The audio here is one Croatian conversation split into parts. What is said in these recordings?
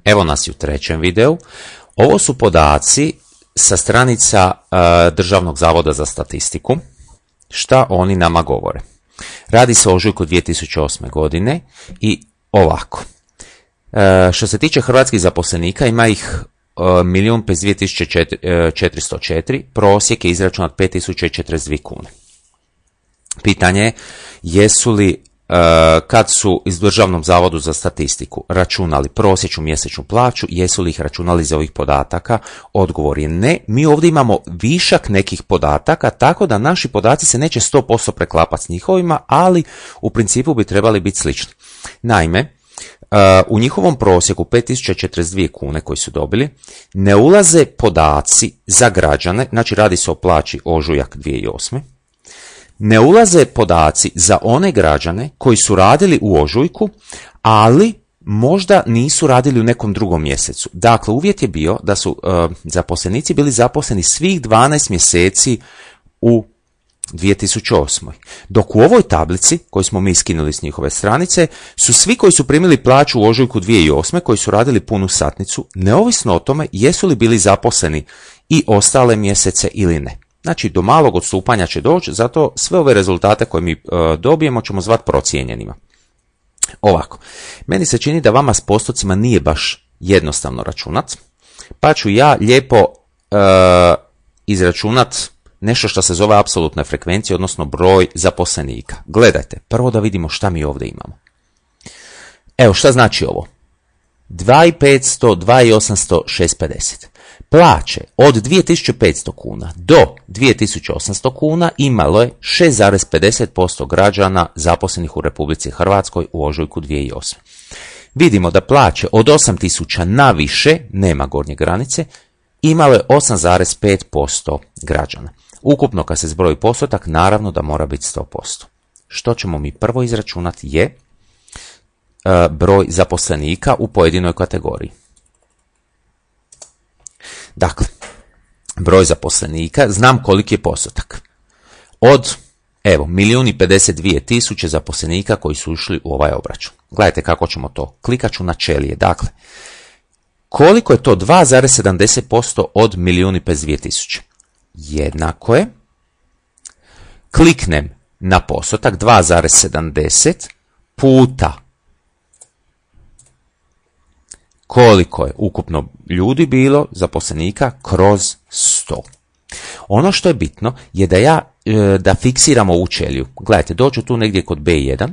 Evo nas i u trećem videu. Ovo su podaci sa stranica Državnog zavoda za statistiku. Šta oni nama govore? Radi se o ožujku 2008. godine i ovako. Što se tiče hrvatskih zaposlenika, ima ih 1.052.404, prosjek je izračunat 5.042 kune. Pitanje je, jesu li, kad su iz Državnom zavodu za statistiku računali prosječnu mjesečnu plaću, jesu li ih računali iz ovih podataka? Odgovor je ne. Mi ovdje imamo višak nekih podataka, tako da naši podaci se neće 100% preklapati s njihovima, ali u principu bi trebali biti slični. Naime, u njihovom prosjeku 5.042 kune koji su dobili ne ulaze podaci za građane, znači radi se o plaći ožujak 2008. Ne ulaze podaci za one građane koji su radili u ožujku, ali možda nisu radili u nekom drugom mjesecu. Dakle, uvjet je bio da su zaposlenici bili zaposleni svih 12 mjeseci u 2008. Dok u ovoj tablici, koju smo mi skinuli s njihove stranice, su svi koji su primili plaću u ožujku 2008. koji su radili punu satnicu, neovisno o tome jesu li bili zaposleni i ostale mjesece ili ne. Znači, do malog odstupanja će doći, zato sve ove rezultate koje mi dobijemo ćemo zvati procijenjenima. Ovako, meni se čini da vama s postocima nije baš jednostavno računat, pa ću ja lijepo izračunat nešto što se zove apsolutna frekvencija, odnosno broj zaposlenika. Gledajte, prvo da vidimo šta mi ovdje imamo. Evo, šta znači ovo? 2.500, 2.800, 6.50. Plaće od 2.500 kuna do 2.800 kuna imalo je 6,50% građana zaposlenih u Republici Hrvatskoj u ožujku 2008. Vidimo da plaće od 8.000 na više, nema gornje granice, imalo je 8,5% građana. Ukupno kad se zbroji postotak, naravno da mora biti 100%. Što ćemo mi prvo izračunati je broj zaposlenika u pojedinoj kategoriji. Dakle, broj zaposlenika, znam koliki je postotak. Od, 1.052.000 zaposlenika koji su ušli u ovaj obračun. Gledajte kako ćemo to. Klikat ću na ćelije. Dakle, koliko je to 2,70% od 1.052.000? Jednako je, kliknem na postotak 2,70 puta koliko je ukupno ljudi bilo, zaposlenika, kroz 100. Ono što je bitno je da fiksiramo ovu ćeliju. Gledajte, doću tu negdje kod B1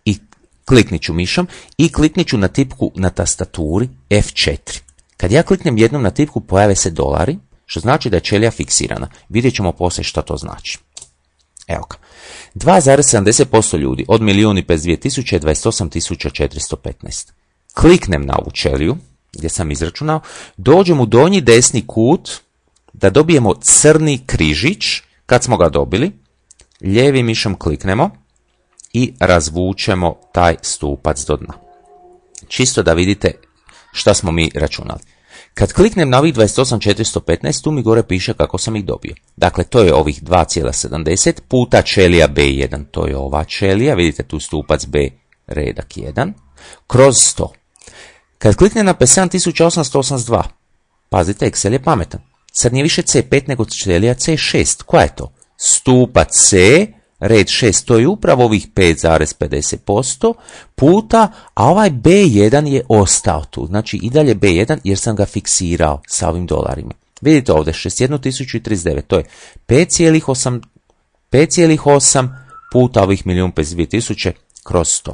i kliknit ću mišom i kliknit ću na tipku na tastaturi F4. Kad ja kliknem jednom na tipku, pojave se dolari, što znači da je ćelija fiksirana. Vidjet ćemo poslije što to znači. Evo ga. 2,70% ljudi od 1.052.000 je 28.415. Kliknem na ovu ćeliju, gdje sam izračunao, dođem u donji desni kut da dobijemo crni križić. Kad smo ga dobili, lijevim mišom kliknemo i razvučemo taj stupac do dna. Čisto da vidite šta smo mi računali. Kad kliknem na ovih 28.415, tu mi gore piše kako sam ih dobio. Dakle, to je ovih 2,70 puta ćelija B1, to je ova ćelija, vidite tu stupac B, redak 1, kroz 100. Kad kliknem na 57.882, pazite, Excel je pametan. Sad nije više C5 nego ćelija C6. Koja je to? Stupac C, red 6, to je upravo ovih 5,50% puta, a ovaj B1 je ostao tu. Znači i dalje B1 jer sam ga fiksirao sa ovim dolarima. Vidite ovdje 61.039, to je 5,8 puta ovih 1.052.000 kroz 100.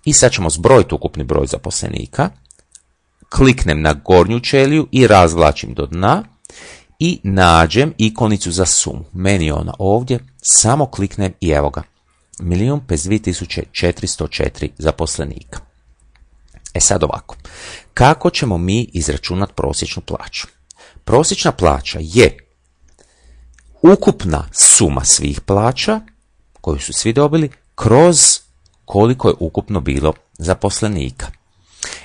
I sad ćemo zbrojiti ukupni broj zaposlenika. Kliknem na gornju ćeliju i razvlačim do dna i nađem ikonicu za sumu. Meni je ona ovdje, samo kliknem i evo ga. 1.052.404 zaposlenika. E sad ovako. Kako ćemo mi izračunati prosječnu plaću? Prosječna plaća je ukupna suma svih plaća koju su svi dobili kroz koliko je ukupno bilo zaposlenika.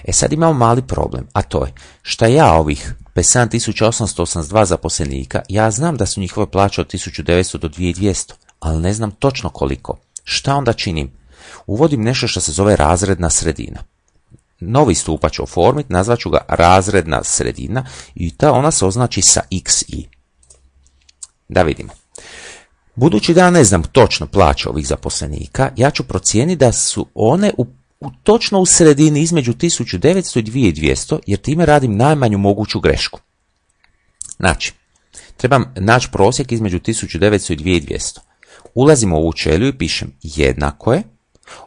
E sad imamo mali problem, a to je šta ja ovih 57.882 zaposlenika, ja znam da su njihove plaće od 1.900 do 2.200, ali ne znam točno koliko. Šta onda činim? Uvodim nešto što se zove razredna sredina. novi stupac ću oformiti, nazvat ću ga razredna sredina i ona se označi sa XI. Da vidimo. Budući da ja ne znam točno plaće ovih zaposlenika, ja ću procijeniti da su one točno u sredini između 1900 i 2200, jer time radim najmanju moguću grešku. Znači, trebam naći prosjek između 1900 i 2200. Ulazim u ovu ćeliju i pišem jednako je,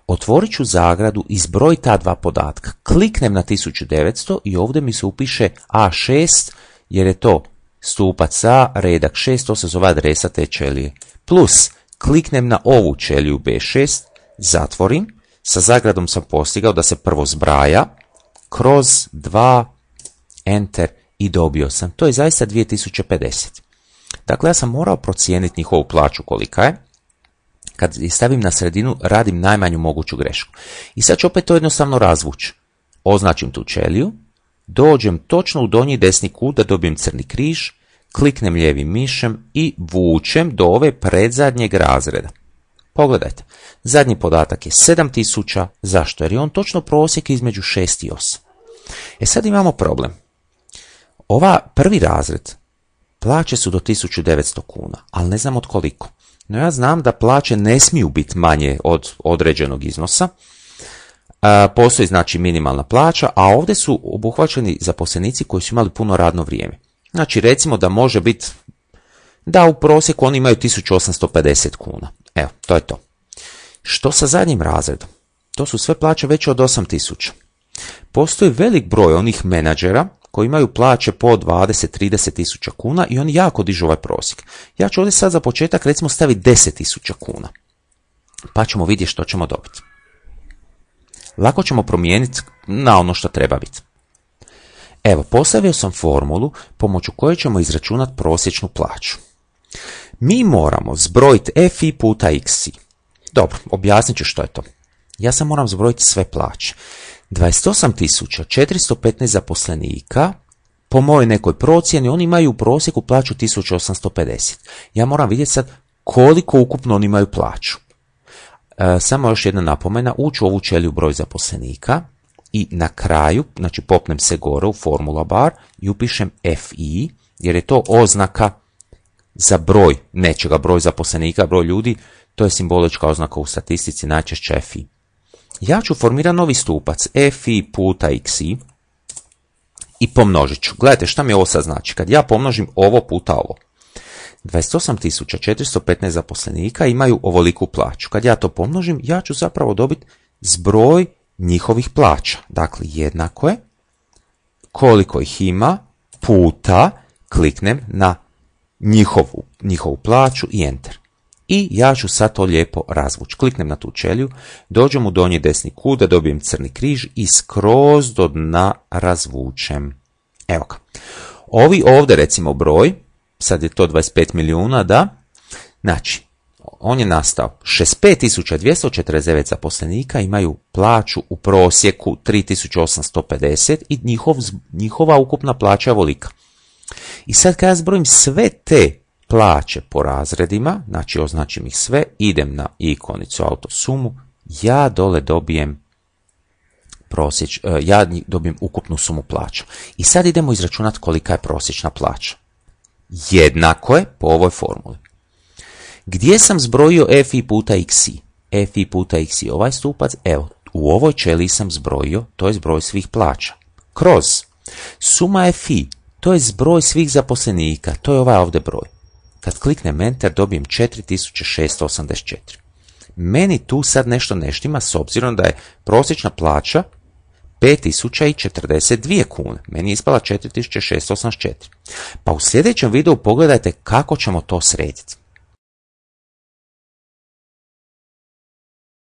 otvorit ću zagradu, izbroj ta dva podatka, kliknem na 1900 i ovdje mi se upiše A6, jer je to stupac A, redak 6, to se zove adresa te ćelije. Plus, kliknem na ovu ćeliju B6, zatvorim, sa zagradom sam postigao da se prvo zbraja, kroz 2, enter i dobio sam. To je zaista 2050. Dakle, ja sam morao procijeniti njihovu plaću kolika je. Kad je stavim na sredinu, radim najmanju moguću grešku. I sad ću opet to jednostavno razvući. Označim tu ćeliju, dođem točno u donji desni kut da dobijem crni križ, kliknem lijevim mišem i vučem do ove predzadnjeg razreda. Pogledajte, zadnji podatak je 7000, zašto? Jer je on točno prosjek između 6 i 8. Sad imamo problem. Ova prvi razred, plaće su do 1900 kuna, ali ne znam od koliko. No ja znam da plaće ne smiju biti manje od određenog iznosa. Postoji znači minimalna plaća, a ovdje su obuhvaćeni zaposlenici koji su imali puno radno vrijeme. Znači recimo da može biti da u prosjeku oni imaju 1850 kuna. Evo, to je to. Što sa zadnjim razredom? To su sve plaće veće od 8000. Postoji velik broj onih menadžera koji imaju plaće po 20-30 tisuća kuna i oni jako dižu ovaj prosjek. Ja ću ovdje sad za početak recimo staviti 10.000 kuna. Pa ćemo vidjeti što ćemo dobiti. Lako ćemo promijeniti na ono što treba biti. Evo, postavio sam formulu pomoću koje ćemo izračunati prosječnu plaću. Mi moramo zbrojiti FI puta XI. Dobro, objasnit ću što je to. Ja sam moram zbrojiti sve plaće. 28.415 zaposlenika, po mojoj nekoj procjeni, oni imaju u prosjeku plaću 1850. Ja moram vidjeti sad koliko ukupno oni imaju plaću. Samo još jedna napomena, uću ovu ćeliju broj zaposlenika i na kraju, znači popnem se gore u formula bar i upišem FI, jer je to oznaka za broj nečega, broj zaposlenika, broj ljudi, to je simbolička oznaka u statistici, najčešće FI. Ja ću formirati novi stupac FI puta XI i pomnožit ću. Gledajte šta mi ovo sad znači. Kad ja pomnožim ovo puta ovo, 28.415 zaposlenika imaju ovoliku plaću. Kad ja to pomnožim, ja ću zapravo dobiti zbroj njihovih plaća. Dakle, jednako je koliko ih ima puta, kliknem na njihovu plaću i enter. I ja ću sad to lijepo razvući. Kliknem na tu ćeliju, dođem u donji desni kut da dobijem crni križ i skroz do dna razvučem. Evo ga. Ovi ovdje recimo broj, sad je to 25 milijuna, da? Znači, on je nastao 65.249 zaposlenika, imaju plaću u prosjeku 3.850 i njihova ukupna plaća je ovolika. I sad kad ja zbrojim sve te plaće po razredima, znači označim ih sve, idem na ikonicu autosumu, ja dole dobijem dobijem ukupnu sumu plaća. I sad idemo izračunati kolika je prosječna plaća. Jednako je po ovoj formuli. Gdje sam zbrojio FI puta XI? FI puta XI, ovaj stupac, evo, u ovoj ćeliji sam zbrojio, to je zbroj svih plaća. Kroz suma FI, to je zbroj svih zaposlenika, to je ovaj ovdje broj. Kad kliknem enter dobijem 4684. Meni tu sad nešto ne štima s obzirom da je prosječna plaća 5042 kune. Meni je ispala 4684. Pa u sljedećem videu pogledajte kako ćemo to srediti.